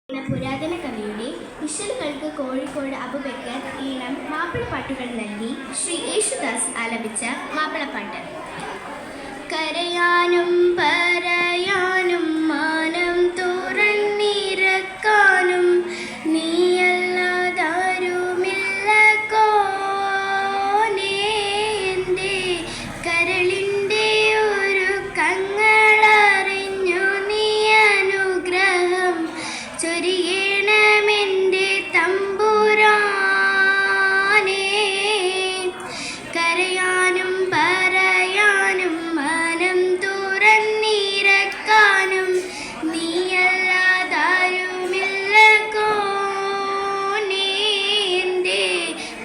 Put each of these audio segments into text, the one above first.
എന്ന പുരാതന കവിയുടെ ഇശലുകൾക്ക് കോഴിക്കോട് അബൂബക്കർ ഈണം മാപ്പിളപ്പാട്ടുകൾ നൽകി ശ്രീ യേശുദാസ് ആലപിച്ച മാപ്പിളപ്പാട്ട്. കരയാനും പറയാനും മാനം തുറന്നിരക്കാനും നീയല്ലാതാരുമില്ല കോനേ, എൻ്റെ കരളിൻ്റെ ഒരു കങ്ങളറിഞ്ഞു നീ അനുഗ്രഹം ചൊരിയണമെൻ്റെ തമ്പുരാനേ. കരയാനും പറയാനും മനം തുറന്നിരക്കാനും നീയല്ലാതാരുമില്ല കോനേ, എൻ്റെ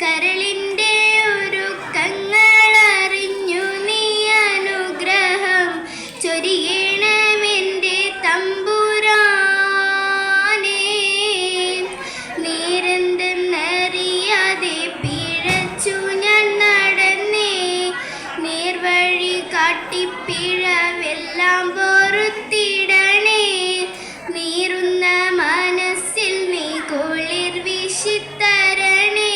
കരളിൻ്റെ ഒരു കങ്ങളറിഞ്ഞു നീ അനുഗ്രഹം ചൊരിയണമെൻ്റെ തമ്പുരാനേ. നേരെന്തെന്നറിയാതെ പിഴച്ചു ഞാൻ നടന്നേ, നേർവഴി കാട്ടിപ്പിഴവെല്ലാം പൊറുത്തിടണേ. നീറുന്ന മനസ്സിൽ നീ കുളിർ വീശിത്തരണേ,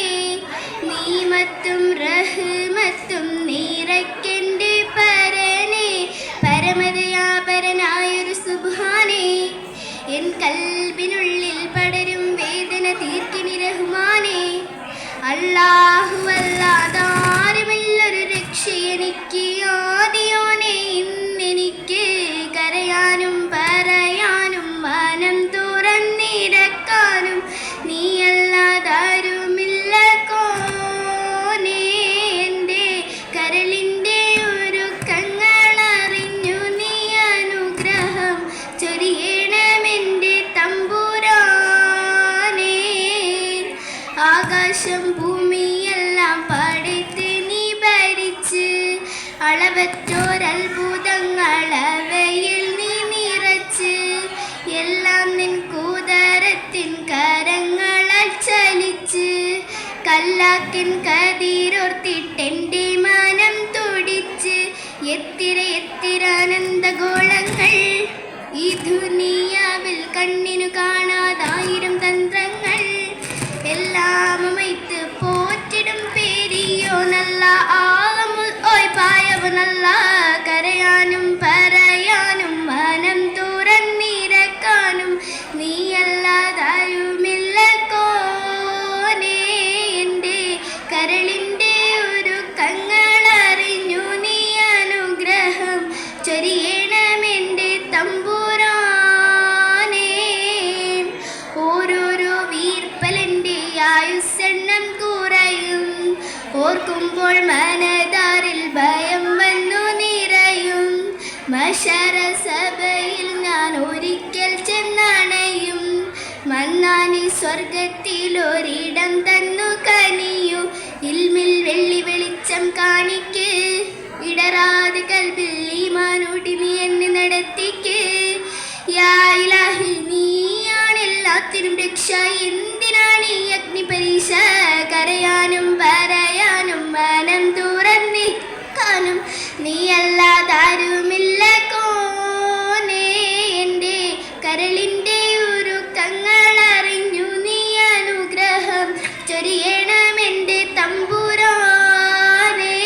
നീമത്തും റഹ്മത്തും നിറയ്ക്കെൻ്റെ പരനേ. പരമദയാപരനായൊരു സുബ്ഹാനേ, എൻ കൽബിനുള്ളിൽ പടരും വേദന തീർക്കിനി റഹ്മാനേ. അല്ലാഹു അല്ലാതാരുമില്ലൊരു രക്ഷയെനിക്ക്, ആദിയോനെ ഇന്നെനിക്ക് കരയാനും പറയാനും മനം തുറന്നിരക്കാനും നീയല്ലാതാരുമില്ല കോനേ, എൻ്റെ കരളിൻ്റെ ഒരു കങ്ങളറിഞ്ഞു നീ അനുഗ്രഹം ചൊരിയണമെൻ്റെ തമ്പുരാനേ. ആകാശം ഭൂമിയെല്ലാം പടയ്ത്ത് നീ ഭരിച്ച്, അളവറ്റോരത്ഭുതങ്ങൾ അവയിൽ നീ നിറച്ച്, എല്ലാം നിൻ കൂതരത്തിൻ കരങ്ങളാൽ ചലിച്ച്, കല്ലാക്കിൻ കതിരോർത്തിട്ടെൻ്റെ മനം തുടിച്ച്. എത്തിര ആനന്ദഗോളങ്ങൾ ഈ ദുനിയാവിൽ കണ്ണിനു കാണാതായിരം തന്ത്രങ്ങൾ, എല്ലാം അമൈത്ത് പോറ്റിടും പേരിയോ നല്ല ആകമുൽ ഓയ് പായവു നല്ല. കരയാനും പറയാനും മനം തുറന്നിരക്കാനും നീയല്ലാതാരുമില്ല കോനേ, എൻ്റെ കരളിൻ്റെ ഒരു കങ്ങളറിഞ്ഞു നീ അനുഗ്രഹം ചൊരിയണമെൻ്റെ തമ്പുരാനേ. ഓരോരോ വീർപ്പലെൻ്റെ ആയുസ്സെണ്ണം കുറയും, ഓർക്കുമ്പോൾ മനതാരിൽ ഭയം വന്നു നിറയും. മശറ സഭയിൽ ഞാൻ ഒരിക്കൽ ചെന്നണയും, മന്നാനി സ്വർഗത്തിലൊരിടം തന്നു കനിയു. ഇൽമിൽ വെള്ളി വെളിച്ചം കാണിക്ക്, ഇടറാതെ കൽബിൽ ഈമാനോടി നീ എന്നെ നടത്തിക്ക്. യാ ഇലാഹി നീയാണെല്ലാത്തിനും രക്ഷ, എന്തിനാണ് ഈ അഗ്നി പരീക്ഷ? കരയാനും പറയാനും മനം തുറന്നിരിക്കാനും നീയല്ലാതാരുമില്ല കോനേ, എൻ്റെ കരളിൻ്റെ ഒരു കങ്ങളറിഞ്ഞു നീ അനുഗ്രഹം ചൊരിയണമെൻ്റെ തമ്പുരാനേ.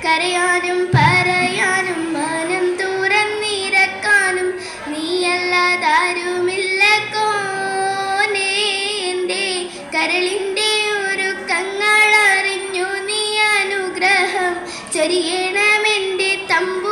കരയാനും പറയാനും മനം തുറന്നിരക്കാനും നീയല്ലാതാരുമില്ല കോനേ, എൻ്റെ കരളിൻ്റെ ഒരു കങ്ങളറിഞ്ഞു നീ അനുഗ്രഹം ചൊരിയണമെൻ്റെ തമ്പുരാനേ.